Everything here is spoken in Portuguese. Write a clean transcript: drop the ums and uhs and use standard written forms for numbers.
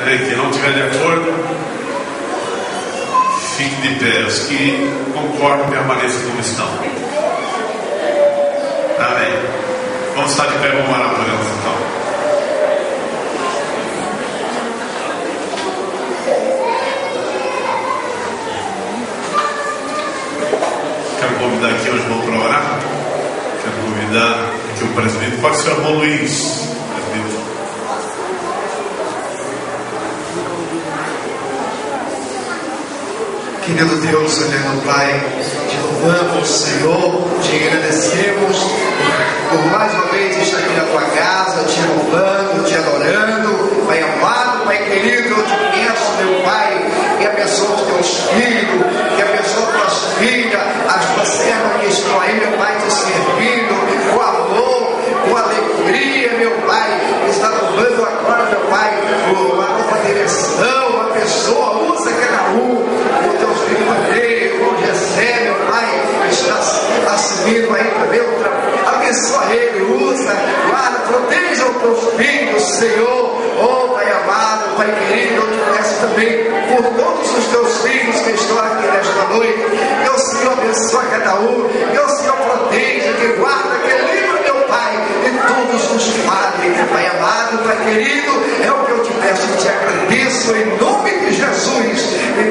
Quem não estiver de acordo, fique de pé. Os que concordam, permaneçam como estão. Amém. Vamos estar de pé, vamos orar por elas então. Quero convidar aqui o irmão para orar. Quero convidar aqui o presbítero. Pode ser o irmão Luiz, presbítero. Querido Deus, eterno Pai, te louvamos, Senhor, te agradecemos por mais uma vez estar aqui na tua casa, te louvando, te adorando. Pai amado, Pai querido, eu te peço, meu Pai, que abençoe os teus filhos, que abençoe as tuas filhas, as tuas servas que estão aí, meu Pai, te servindo com amor, com alegria, meu Pai, que está louvando agora, meu Pai, uma nova direção, a pessoa, usa cada um, o teu filho Andrei, o Gessé, meu Pai, está assumindo aí também, abençoa ele, usa, guarda, proteja os teus filhos, Senhor, oh Pai amado, Pai querido, eu te peço também por todos os teus filhos que estão aqui nesta noite, que o Senhor abençoe cada um, que o Senhor proteja, que guarda, que livra, meu Pai, de todos os males, Pai amado, Pai querido, é o que eu te peço e te agradeço em nome de Jesus, em